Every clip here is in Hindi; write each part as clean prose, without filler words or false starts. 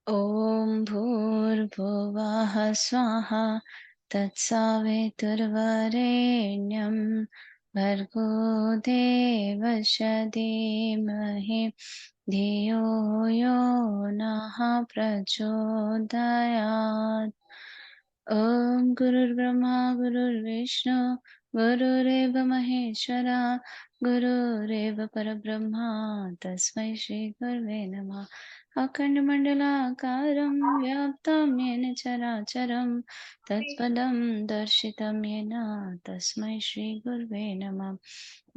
ॐ भूर्भुवः स्वाहा तत्सवितुर्वरेण्यं भर्गो देवस्य धीमहि धियो यो नः प्रचोदयात्। ॐ गुरुर्ब्रह्मा गुरुर्विष्णु गुरुरेव महेश्वरा गुरुरेव परब्रह्मा तस्मै श्रीगुर्वे नमः। अखण्डमण्डलाकारं व्याप्तं येन चराचरं तत्पदं दर्शितं येन तस्मै श्रीगुर्वे नमः।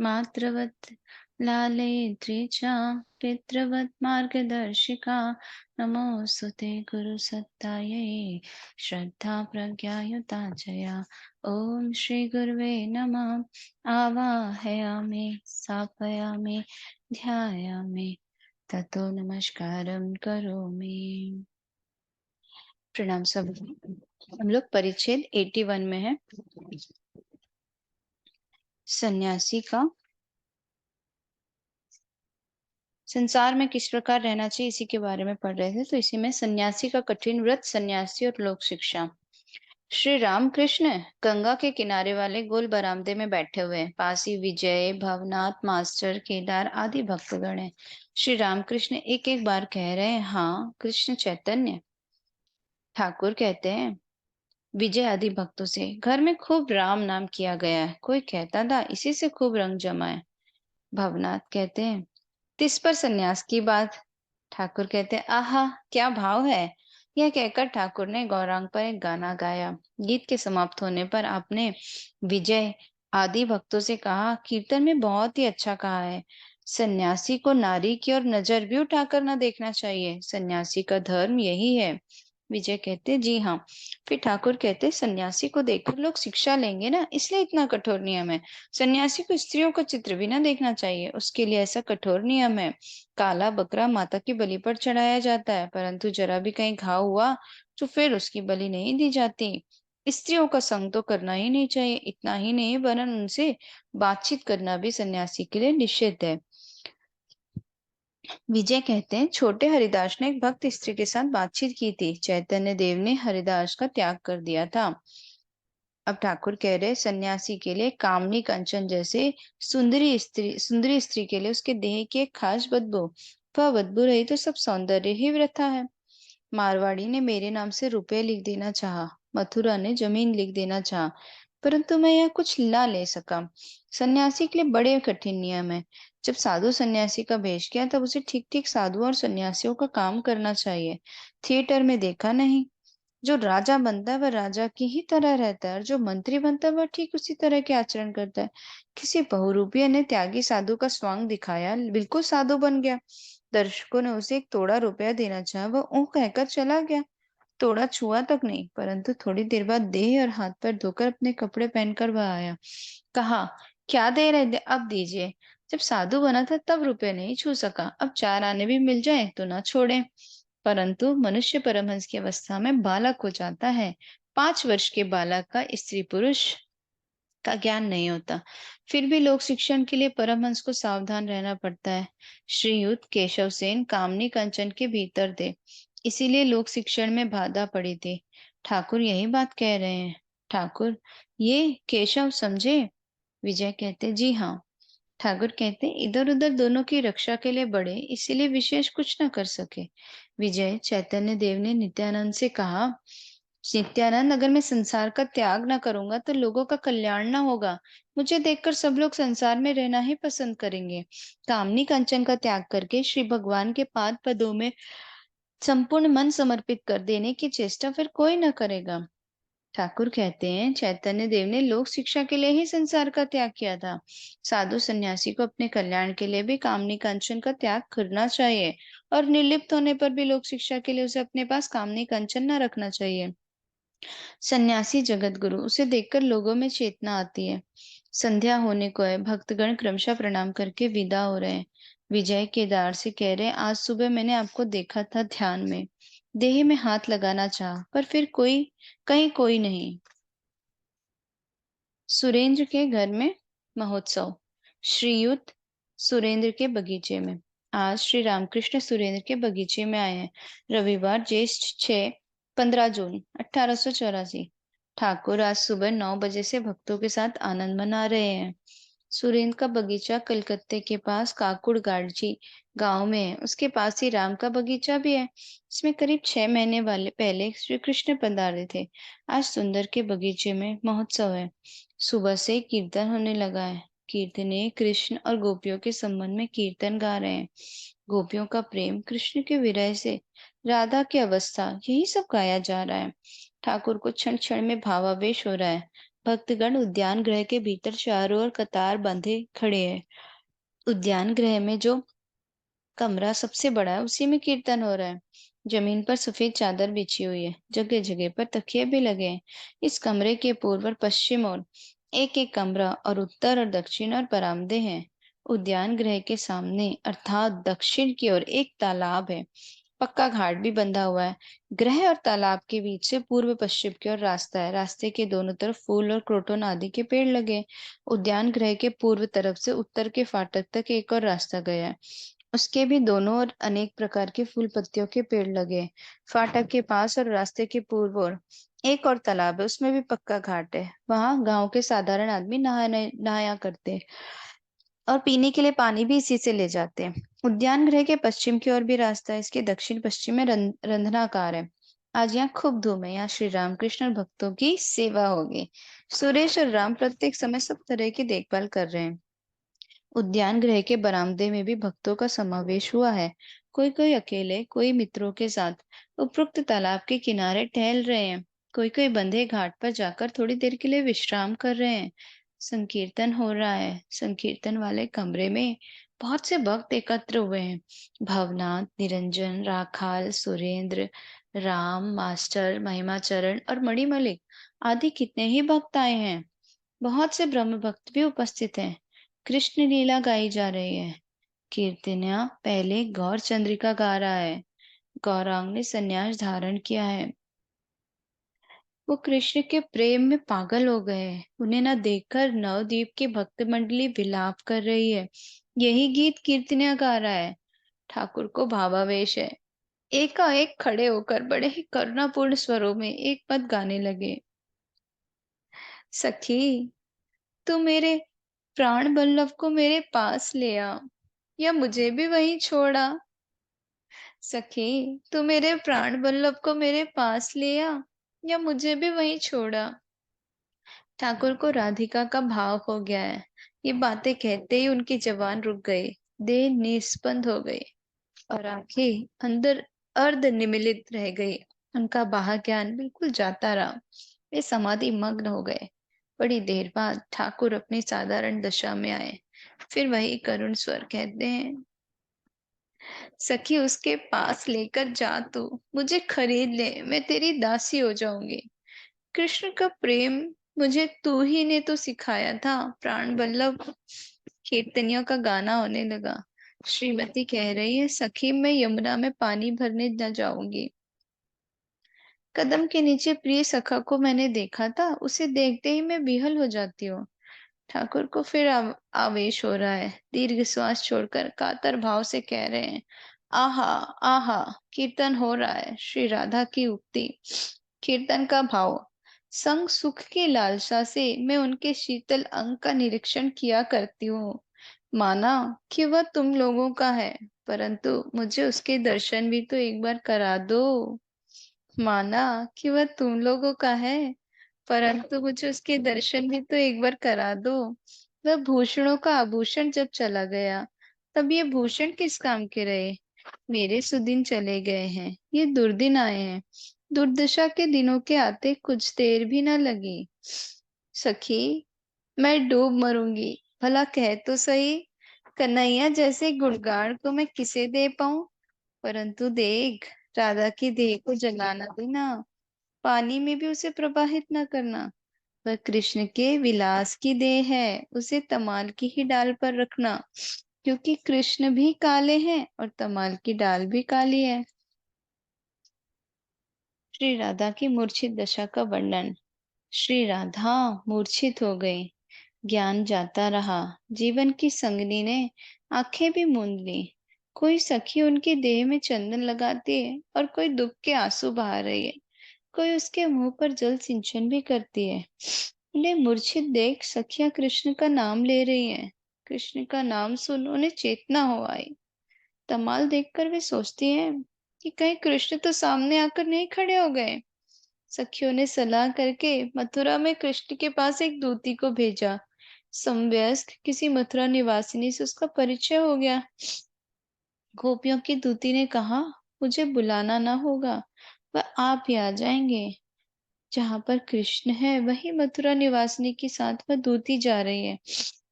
मातृवत् लालयित्री च पितृवत् मार्गदर्शिका नमोऽस्तु ते गुरुसत्तायै श्रद्धा प्रज्ञायुता चया। ॐ श्रीगुर्वे नमः। आवाहयामि स्थापयामि ध्यायामि ततो नमस्कारं करोमि। प्रणाम सब। हम लोग परिच्छेद 81 में है, सन्यासी का संसार में किस प्रकार रहना चाहिए इसी के बारे में पढ़ रहे थे। तो इसी में सन्यासी का कठिन व्रत, सन्यासी और लोक शिक्षा। श्री रामकृष्ण गंगा के किनारे वाले गोल बरामदे में बैठे हुए हैं। पास ही विजय, भवनाथ, मास्टर, केदार आदि भक्तगण हैं। श्री रामकृष्ण एक एक बार कह रहे हैं, हाँ कृष्ण चैतन्य। ठाकुर कहते हैं विजय आदि भक्तों से, घर में खूब राम नाम किया गया है। कोई कहता था इसी से खूब रंग जमा है। भवनाथ कहते हैं तिस पर सन्यास की बात। ठाकुर कहते हैं आहा क्या भाव है। यह कहकर ठाकुर ने गौरांग पर एक गाना गाया। गीत के समाप्त होने पर आपने विजय आदि भक्तों से कहा, कीर्तन में बहुत ही अच्छा कहा है। सन्यासी को नारी की ओर नजर भी उठाकर न देखना चाहिए। सन्यासी का धर्म यही है। विजय कहते जी हाँ। फिर ठाकुर कहते सन्यासी को देखकर लोग शिक्षा लेंगे ना, इसलिए इतना कठोर नियम है। सन्यासी को स्त्रियों का चित्र भी ना देखना चाहिए, उसके लिए ऐसा कठोर नियम है। काला बकरा माता की बलि पर चढ़ाया जाता है, परंतु जरा भी कहीं घाव हुआ तो फिर उसकी बलि नहीं दी जाती। स्त्रियों का संग तो करना ही नहीं चाहिए। इतना ही नहीं वरन उनसे बातचीत करना भी सन्यासी के लिए निषिद्ध है। विजय कहते हैं छोटे हरिदास ने एक भक्त स्त्री के साथ बातचीत की थी। चैतन्य देव ने हरिदास का त्याग कर दिया था। अब ठाकुर कह रहे सन्यासी के लिए कामनी कंचन जैसे सुंदरी स्त्री के लिए उसके देह की एक खास बदबू। वह बदबू रही तो सब सौंदर्य ही वृथा है। मारवाड़ी ने मेरे नाम से रुपए लिख देना चाहा, मथुरा ने जमीन लिख देना चाहा, परंतु मैं यह कुछ ला ले सका। सन्यासी के लिए बड़े कठिन नियम है। जब साधु सन्यासी का भेष किया तब उसे ठीक ठीक साधु और सन्यासियों का काम करना चाहिए। थिएटर में देखा नहीं, जो राजा बनता है वह राजा की ही तरह रहता है और जो मंत्री बनता है वह ठीक उसी तरह के आचरण करता है। किसी बहुरूपिया ने त्यागी साधु का स्वांग दिखाया, बिल्कुल साधु बन गया। दर्शकों ने उसे एक तोड़ा रुपया देना चाहा, वह ऊं कहकर चला गया। तोड़ा छुआ तक नहीं, परंतु थोड़ी देर बाद देह और हाथ पैर धोकर अपने कपड़े पहनकर वह आया। कहा क्या दे रहे थे, अब दीजिए। जब साधु बना था तब रुपए नहीं छू सका, अब चार आने भी मिल जाए तो ना छोड़े। परंतु मनुष्य परमहंस की अवस्था में बालक हो जाता है। 5 वर्ष के बालक का स्त्री पुरुष का ज्ञान नहीं होता। फिर भी लोक शिक्षण के लिए परमहंस को सावधान रहना पड़ता है। श्रीयुत केशव सेन कामनी कंचन के भीतर थे, इसीलिए लोक शिक्षण में बाधा पड़ी थी। ठाकुर यही बात कह रहे हैं। ठाकुर ये केशव समझे। विजय कहते जी हाँ। ठाकुर कहते इधर उधर दोनों की रक्षा के लिए बढ़े, इसीलिए विशेष कुछ न कर सके। विजय चैतन्य देव ने नित्यानंद से कहा, नित्यानंद अगर मैं संसार का त्याग ना करूंगा तो लोगों का कल्याण ना होगा। मुझे देखकर सब लोग संसार में रहना ही पसंद करेंगे। कामनी कंचन का त्याग करके श्री भगवान के पाद पदों में संपूर्ण मन समर्पित कर देने की चेष्टा फिर कोई न करेगा। ठाकुर कहते हैं चैतन्य देव ने लोक शिक्षा के लिए ही संसार का त्याग किया था। साधु सन्यासी को अपने कल्याण के लिए भी कामनी कांचन का त्याग करना चाहिए और निर्लिप्त होने पर भी लोक शिक्षा के लिए उसे अपने पास कामनी कांचन न रखना चाहिए। सन्यासी जगत गुरु, उसे देखकर लोगों में चेतना आती है। संध्या होने को है, भक्तगण क्रमशः प्रणाम करके विदा हो रहे हैं। विजय केदार से कह रहे हैं आज सुबह मैंने आपको देखा था ध्यान में, देह में हाथ लगाना चाहा पर फिर कोई कहीं कोई नहीं। सुरेंद्र के घर में महोत्सव। श्रीयुत सुरेंद्र के बगीचे में आज श्री रामकृष्ण सुरेंद्र के बगीचे में आए हैं। रविवार ज्येष्ठ 6 15 जून 1884। ठाकुर आज सुबह 9 बजे से भक्तों के साथ आनंद मना रहे हैं। सुरेंद्र का बगीचा कलकत्ते के पास काकुड़गाजी गांव में है। उसके पास ही राम का बगीचा भी है। इसमें करीब 6 महीने वाले पहले श्री कृष्ण पधारे थे। आज सुंदर के बगीचे में महोत्सव है। सुबह से ही कीर्तन होने लगा है। कीर्तने कृष्ण और गोपियों के संबंध में कीर्तन गा रहे हैं। गोपियों का प्रेम, कृष्ण के विरह से राधा की अवस्था, यही सब गाया जा रहा है। ठाकुर को क्षण क्षण में भावावेश हो रहा है। भक्तगण उद्यान गृह के भीतर चारों ओर कतार बंधे खड़े हैं। उद्यान गृह में जो कमरा सबसे बड़ा है, उसी में कीर्तन हो रहा है। जमीन पर सफेद चादर बिछी हुई है। जगह जगह पर तकिए भी लगे हैं। इस कमरे के पूर्व और पश्चिम ओर एक एक कमरा और उत्तर और दक्षिण और बरामदे हैं। उद्यान गृह के सामने अर्थात दक्षिण की ओर एक तालाब है। पक्का घाट भी बंधा हुआ है। गृह और तालाब के बीच से पूर्व पश्चिम की ओर रास्ता है। रास्ते के दोनों तरफ फूल और क्रोटन आदि के पेड़ लगे हैं। उद्यान गृह के पूर्व तरफ से उत्तर के फाटक तक एक और रास्ता गया है। उसके भी दोनों ओर अनेक प्रकार के फूल पत्तियों के पेड़ लगे हैं। फाटक के पास और रास्ते के पूर्व ओर एक और तालाब है। उसमें भी पक्का घाट है। वहां गांव के साधारण आदमी नहाया करते हैं और पीने के लिए पानी भी इसी से ले जाते हैं। उद्यान गृह के पश्चिम की ओर भी रास्ता है। इसके दक्षिण पश्चिम में रंधनाकार है। आज यहाँ खूब धूम है। यहाँ श्री रामकृष्ण और भक्तों की सेवा होगी। सुरेश और राम प्रत्येक समय सब तरह की देखभाल कर रहे हैं। उद्यान गृह के बरामदे में भी भक्तों का समावेश हुआ है। कोई कोई अकेले, कोई मित्रों के साथ उपरोक्त तालाब के किनारे टहल रहे हैं। कोई कोई बंधे घाट पर जाकर थोड़ी देर के लिए विश्राम कर रहे हैं। संकीर्तन हो रहा है। संकीर्तन वाले कमरे में बहुत से भक्त एकत्र हुए हैं। भवनाथ, निरंजन, राखाल, सुरेंद्र, राम, मास्टर, महिमाचरण और मणिमलिक आदि कितने ही भक्त आए हैं। बहुत से ब्रह्म भक्त भी उपस्थित हैं। कृष्ण लीला गाई जा रही है। कीर्तनिया पहले गौर चंद्रिका गा रहा है। गौरांग ने संन्यास धारण किया है। वो कृष्ण के प्रेम में पागल हो गए हैं। उन्हें न देखकर नवद्वीप की भक्त मंडली विलाप कर रही है। यही गीत कीर्तनिया गा रहा है। ठाकुर को भावावेश है। एकाएक खड़े होकर बड़े ही करुणापूर्ण स्वरों में एक पद गाने लगे। सखी, तू मेरे प्राण बल्लभ को मेरे पास ले आ, या मुझे भी वहीं छोड़ा। सखी, तू मेरे प्राण बल्लभ को मेरे पास ले आ, या मुझे भी वहीं छोड़ा। ठाकुर को राधिका का भाव हो गया है। ये बातें कहते ही उनकी जबान रुक गई। देह निस्पंद हो गई और आंखें अंदर अर्ध निमीलित रह गई। उनका बाह्य ज्ञान बिल्कुल जाता रहा। वे समाधि मग्न हो गए। बड़ी देर बाद ठाकुर अपनी साधारण दशा में आए। फिर वही करुण स्वर कहते हैं, सखी उसके पास लेकर जा, तू मुझे खरीद ले, मैं तेरी दासी हो जाऊंगी। कृष्ण का प्रेम मुझे तू ही ने तो सिखाया था। प्राण बल्लभ। कीर्तनियों का गाना होने लगा। श्रीमती कह रही है, सखी मैं यमुना में पानी भरने न जाऊंगी। कदम के नीचे प्रिय सखा को मैंने देखा था। उसे देखते ही मैं विहल हो जाती हूँ। ठाकुर को फिर आवेश हो रहा है। दीर्घ श्वास छोड़कर कातर भाव से कह रहे हैं, आहा, आहा। कीर्तन हो रहा है। श्री राधा की उक्ति। कीर्तन का भाव। संग सुख की लालसा से मैं उनके शीतल अंग का निरीक्षण किया करती हूँ। माना कि वह तुम लोगों का है, परंतु मुझे उसके दर्शन भी तो एक बार करा दो। माना कि वह तुम लोगों का है, परंतु मुझे उसके दर्शन भी तो एक बार करा दो। वह भूषणों का आभूषण जब चला गया, तब ये भूषण किस काम के रहे। मेरे सुदिन चले गए हैं, ये दुर्दिन आए हैं। दुर्दशा के दिनों के आते कुछ देर भी न लगी। सखी, मैं डूब मरूंगी। भला कह तो सही, कन्हैया जैसे गुणगान को मैं किसे दे पाऊं। परंतु देख, राधा की देह को जलाना देना, पानी में भी उसे प्रवाहित न करना। वह कृष्ण के विलास की देह है, उसे तमाल की ही डाल पर रखना, क्योंकि कृष्ण भी काले हैं और तमाल की डाल भी काली है। श्री राधा की मूर्छित दशा का वर्णन। श्री राधा मूर्छित हो गई। ज्ञान जाता रहा। जीवन की संगनी ने आंखें भी मूंद ली। कोई सखी उनके देह में चंदन लगाती है और कोई दुख के आंसू बहा रही है। कोई उसके मुंह पर जल सिंचन भी करती है। उन्हें मूर्छित देख सखियां कृष्ण का नाम ले रही हैं। कृष्ण का नाम सुन उन्हें चेतना हो आई। तमाल देखकर वे सोचती हैं कि कहीं कृष्ण तो सामने आकर नहीं खड़े हो गए। सखियों ने सलाह करके मथुरा में कृष्ण के पास एक दूती को भेजा। समवयस्क किसी मथुरा निवासिनी से उसका परिचय हो गया। गोपियों की दूती ने कहा, मुझे बुलाना ना होगा, वह आप ही आ जाएंगे। जहां पर कृष्ण है वही मथुरा निवासिनी के साथ वह दूती जा रही है।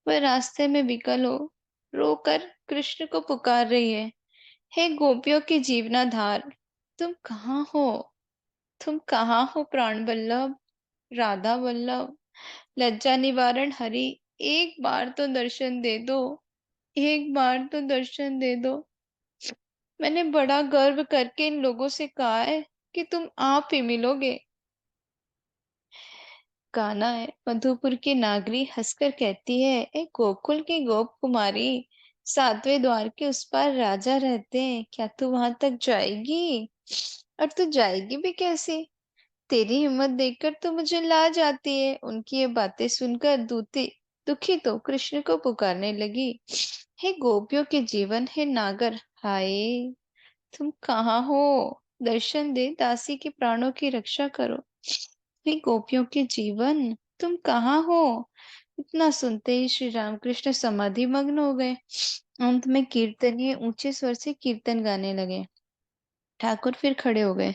वह रास्ते में विकल हो रोकर कृष्ण को पुकार रही है, हे गोपियों की जीवनाधार, तुम कहाँ हो? तुम कहाँ हो प्राण वल्लभ, राधा वल्लभ, लज्जा निवारण हरि, एक बार तो दर्शन दे दो, एक बार तो दर्शन दे दो। मैंने बड़ा गर्व करके इन लोगों से कहा है कि तुम आप ही मिलोगे। गाना है, मधुपुर की नागरी हंसकर कहती है, ए गोकुल की गोप कुमारी, 7वें द्वार के उस पार राजा रहते हैं, क्या तू वहां तक जाएगी? और तू जाएगी भी कैसे? तेरी हिम्मत देखकर तो मुझे लाज आती है। उनकी ये बातें सुनकर दूती दुखी तो कृष्ण को पुकारने लगी, हे गोपियों के जीवन, हे नागर, हाय तुम कहाँ हो? दर्शन दे, दासी के प्राणों की रक्षा करो। हे गोपियों के जीवन, तुम कहाँ हो? इतना सुनते ही श्री रामकृष्ण समाधि मग्न हो गए। अंत में कीर्तनीय ऊंचे स्वर से कीर्तन गाने लगे। ठाकुर फिर खड़े हो गए,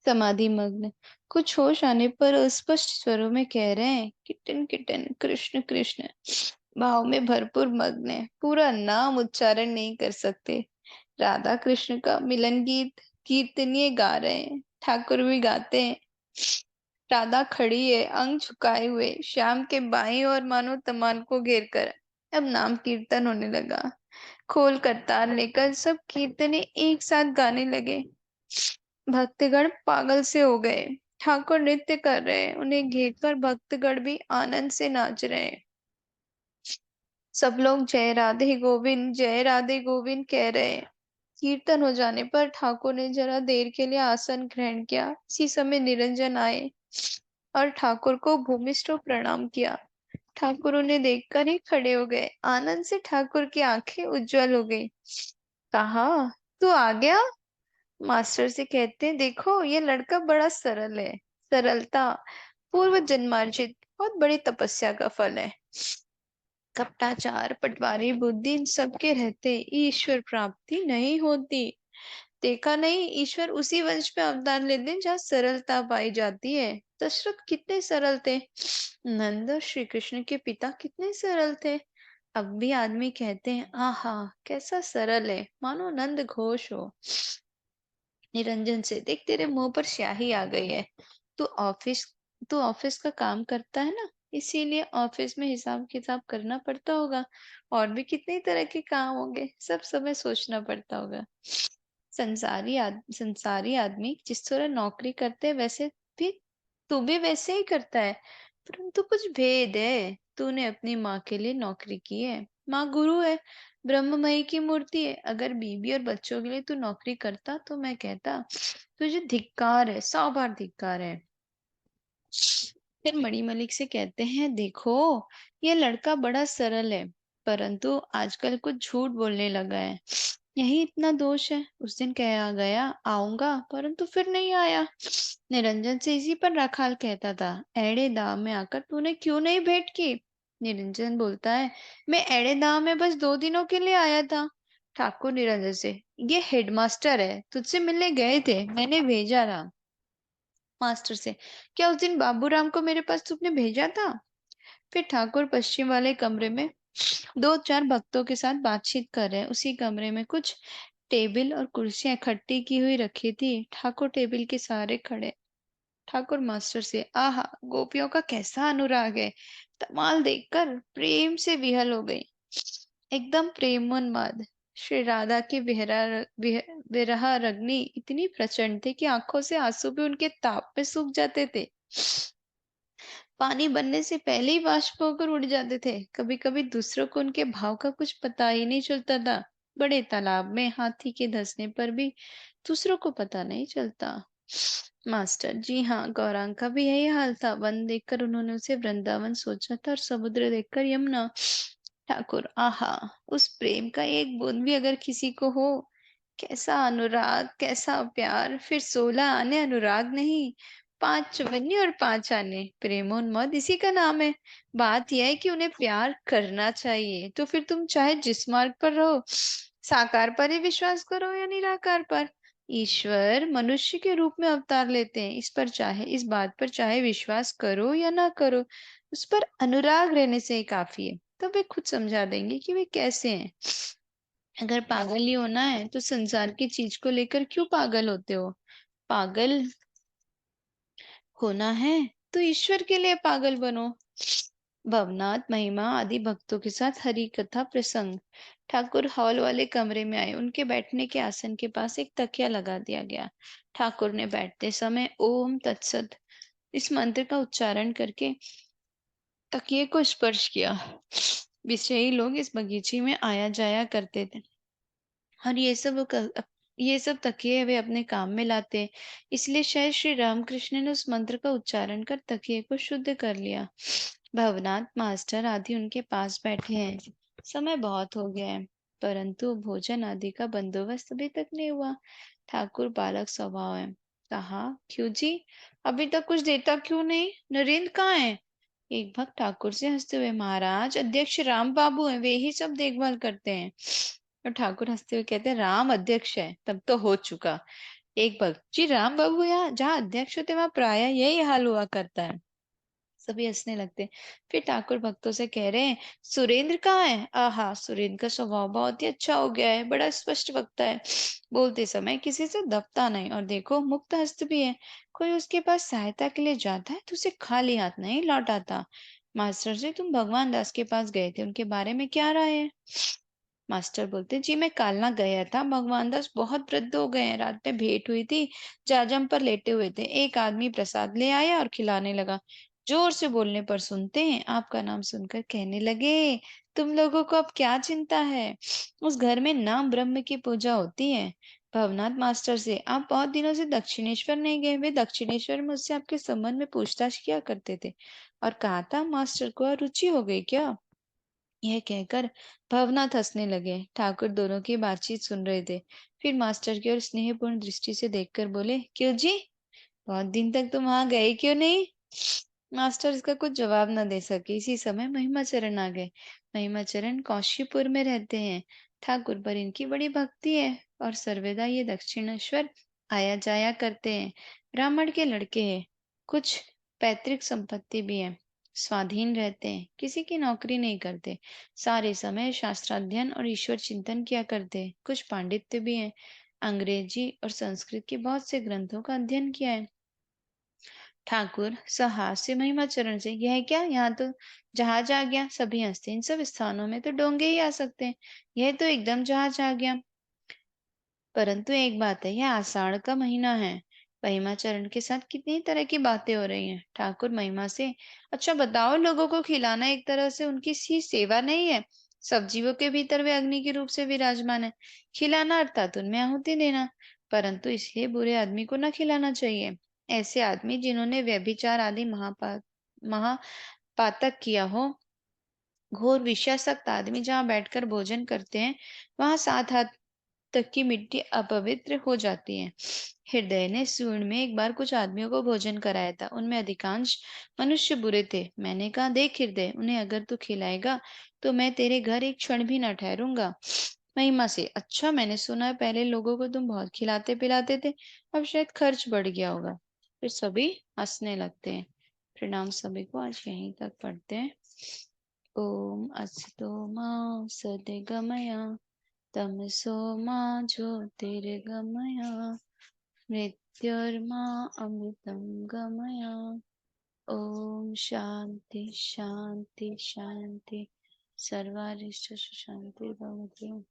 समाधि मग्न। कुछ होश आने पर अस्पष्ट स्वरों में कह रहे हैं, किटन किटन कृष्ण कृष्ण, भाव में भरपूर मग्न है, पूरा नाम उच्चारण नहीं कर सकते। राधा कृष्ण का मिलन गीत कीर्तनीय गा रहे हैं, ठाकुर भी गाते हैं। राधा खड़ी है अंग झुकाए हुए, श्याम के बाईं ओर मानो तमाल को घेर कर। अब नाम कीर्तन होने लगा। खोल करतार लेकर सब कीर्तने एक साथ गाने लगे। भक्तगण पागल से हो गए। ठाकुर नृत्य कर रहे हैं, उन्हें घेर कर भक्तगण भी आनंद से नाच रहे हैं। सब लोग जय राधे गोविंद कह रहे हैं। कीर्तन हो जाने पर ठाकुर ने जरा देर के लिए आसन ग्रहण किया। इसी समय निरंजन आए और ठाकुर को भूमिष्ठ प्रणाम किया। ठाकुर उन्हें देखकर ही खड़े हो गए। आनंद से ठाकुर की आंखें उज्जवल हो गई। कहा, तू आ गया? मास्टर से कहते हैं, देखो ये लड़का बड़ा सरल है। सरलता पूर्व जन्मार्जित बहुत बड़ी तपस्या का फल है। कपटाचार पटवारी बुद्धि इन सबके रहते ईश्वर प्राप्ति नहीं होती। देखा नहीं, ईश्वर उसी वंश में अवतार लेते हैं जहाँ सरलता पाई जाती है। दशरथ कितने सरल थे, नंद और श्री कृष्ण के पिता कितने सरल थे। अब भी आदमी कहते हैं, आहा कैसा सरल है, मानो नंद घोष हो। निरंजन से, देख तेरे मुंह पर स्याही आ गई है। तू ऑफिस तू ऑफिस का काम करता है ना, इसीलिए ऑफिस में हिसाब किताब करना पड़ता होगा। और भी कितने तरह के काम होंगे, सब समय सोचना पड़ता होगा। संसारी आदमी जिस तरह नौकरी करते हैं वैसे भी तू भी वैसे ही करता है, परंतु कुछ भेद है। तूने अपनी माँ के लिए नौकरी की है। माँ गुरु है, ब्रह्ममयी की मूर्ति है। अगर बीबी और बच्चों के लिए तू नौकरी करता तो मैं कहता, तुझे धिक्कार है, 100 बार धिक्कार है। फिर मणिमलिक से कहते हैं, देखो ये लड़का बड़ा सरल है, परंतु आजकल कुछ झूठ बोलने लगा है, यही इतना दोष है। उस दिन कहा गया आऊंगा, परंतु फिर नहीं आया। निरंजन से इसी पर राखाल कहता था, एड़े दाव में आकर तूने क्यों नहीं भेंट की? निरंजन बोलता है, मैं एड़े दाव में बस 2 दिनों के लिए आया था। ठाकुर निरंजन से, ये हेडमास्टर है, तुझसे मिलने गए थे, मैंने भेजा था। मास्टर से, क्या उस दिन बाबूराम को मेरे पास तुमने भेजा था? फिर ठाकुर पश्चिम वाले कमरे में 2-4 भक्तों के साथ बातचीत कर रहे हैं। उसी कमरे में कुछ टेबल और कुर्सियां इकट्ठी की हुई रखी थी। ठाकुर टेबल के सहारे खड़े। ठाकुर मास्टर से, आहा गोपियों का कैसा अनुराग है। तमाल देखकर प्रेम से विहल हो गई, एकदम प्रेमोन्माद। श्री राधा की विरह रग्नि इतनी प्रचंड थी कि आंखों से आंसू भी उनके ताप में सूख जाते थे। पानी बनने से पहले ही वाष्प होकर उड़ जाते थे। कभी कभी दूसरों को उनके भाव का कुछ पता ही नहीं चलता था। बड़े तालाब में हाथी के धंसने पर भी दूसरों को पता नहीं चलता। मास्टर जी हाँ, गौरांग का भी यही हाल था। वन देखकर उन्होंने उसे वृंदावन सोचा था और समुद्र देखकर यमुना। ठाकुर आहा, उस प्रेम का एक बूंद भी अगर किसी को हो, कैसा अनुराग, कैसा प्यार। फिर 16 आने अनुराग नहीं, 5 चवन्नी और 5 आने प्रेमोन्माद इसी का नाम है। बात यह है कि उन्हें प्यार करना चाहिए। तो फिर तुम चाहे जिस मार्ग पर रहो, साकार पर ही विश्वास करो या निराकार पर, ईश्वर मनुष्य के रूप में अवतार लेते हैं। इस बात पर चाहे विश्वास करो या ना करो, उस पर अनुराग रहने से ही काफी है। तो वे खुद समझा देंगे कि वे कैसे हैं। अगर पागल ही होना है तो संसार की चीज को लेकर क्यों पागल होते हो? पागल होना है तो ईश्वर के लिए पागल बनो। भवनाथ महिमा आदि भक्तों के साथ हरि कथा प्रसंग। ठाकुर हॉल वाले कमरे में आए। उनके बैठने के आसन के पास एक तकिया लगा दिया गया। ठाकुर ने बैठते समय ओम तत्सत इस मंत्र का उच्चारण करके तकिए को स्पर्श किया। विषयी लोग इस बगीचे में आया जाया करते थे और ये सब तकिए वे अपने काम में लाते, इसलिए शायद श्री रामकृष्ण ने उस मंत्र का उच्चारण कर तकिए को शुद्ध कर लिया। भवनाथ मास्टर आदि उनके पास बैठे हैं। समय बहुत हो गया है, परंतु भोजन आदि का बंदोबस्त अभी तक नहीं हुआ। ठाकुर बालक स्वभाव है। कहा, क्यों जी, अभी तक कुछ देता क्यों नहीं? नरेंद्र कहाँ है? एक भक्त ठाकुर से हंसते हुए, महाराज अध्यक्ष राम बाबू हैं, वे ही सब देखभाल करते हैं। और ठाकुर हंसते हुए कहते हैं, राम अध्यक्ष है तब तो हो चुका। एक भक्त जी, राम बाबू यहाँ जहाँ अध्यक्ष होते वहां प्राय यही हाल हुआ करता है। सभी हंसने लगते हैं। फिर ठाकुर भक्तों से कह रहे हैं, सुरेंद्र कहाँ है? आहा, सुरेंद्र का स्वभाव बहुत ही अच्छा हो गया है, बड़ा स्पष्ट वक्ता है, बोलते समय किसी से दबता नहीं, और देखो मुक्त हस्त भी है। कोई उसके पास सहायता के लिए जाता है तो उसे खाली हाथ नहीं लौटाता। मास्टर जी, तुम भगवान दास के पास गए थे, उनके बारे में क्या राय है? मास्टर बोलते, जी मैं कालना गया था, भगवान दास बहुत वृद्ध हो गए हैं। रात में भेंट हुई थी, जाजम पर लेटे हुए थे। एक आदमी प्रसाद ले आया और खिलाने लगा। जोर से बोलने पर सुनते हैं, आपका नाम सुनकर कहने लगे, तुम लोगों को अब क्या चिंता है? उस घर में नाम ब्रह्म की पूजा होती है। भवनाथ मास्टर से, आप बहुत दिनों से दक्षिणेश्वर नहीं गए? वे दक्षिणेश्वर में मुझसे आपके संबंध में पूछताछ किया करते थे और कहा था मास्टर को रुचि हो गई क्या? यह कहकर भवनाथ हंसने लगे। ठाकुर दोनों की बातचीत सुन रहे थे। फिर मास्टर की ओर स्नेहपूर्ण दृष्टि से देखकर बोले, क्यों जी, बहुत दिन तक तुम वहां गए क्यों नहीं? मास्टर इसका कुछ जवाब न दे सके। इसी समय महिमाचरण आ गए। महिमाचरण कौशीपुर में रहते हैं। ठाकुर पर इनकी बड़ी भक्ति है और सर्वदा ये दक्षिणेश्वर आया जाया करते हैं। ब्राह्मण के लड़के हैं, कुछ पैतृक संपत्ति भी है, स्वाधीन रहते हैं, किसी की नौकरी नहीं करते, सारे समय शास्त्राध्ययन और ईश्वर चिंतन किया करते हैं। कुछ पांडित्य भी है, अंग्रेजी और संस्कृत के बहुत से ग्रंथों का अध्ययन किया है। ठाकुर सहास्य महिमाचरण से, यह क्या, यहाँ तो जहाज आ गया। सभी हंसते, इन सब स्थानों में तो डोंगे ही आ सकते हैं, यह तो एकदम जहाज आ गया। परंतु एक बात है, यह आषाढ़ का महीना है। महिमाचरण के साथ कितनी तरह की बातें हो रही हैं। ठाकुर महिमा से, अच्छा बताओ, लोगों को खिलाना एक तरह से उनकी सी सेवा नहीं है? सब जीवों के भीतर वे अग्नि के रूप से विराजमान है। खिलाना अर्थात उनमें आहुति देना, परंतु इसलिए बुरे आदमी को न खिलाना चाहिए। ऐसे आदमी जिन्होंने व्यभिचार आदि महापातक किया हो, घोर विषयासक्त आदमी जहाँ बैठकर भोजन करते हैं, वहां 7 हाथ तक की मिट्टी अपवित्र हो जाती है। हृदय ने सूर्ण में एक बार कुछ आदमियों को भोजन कराया था। उनमें अधिकांश मनुष्य बुरे थे। मैंने कहा, देख हृदय, उन्हें अगर तू खिलाएगा तो मैं तेरे घर एक क्षण भी न ठहरूंगा। महिमा से, अच्छा मैंने सुना है पहले लोगों को तुम बहुत खिलाते पिलाते थे, अब शायद खर्च बढ़ गया होगा। फिर सभी हंसने लगते हैं। प्रणाम सभी को, आज यहीं तक पढ़ते हैं। ओम अस्तु मा सद्गमय तमसो मा ज्योतिर्गमय मृत्युर्मा अमृतं गमय। ओम शांति शांति शांति। सर्वारिष्ट शांति भवतु।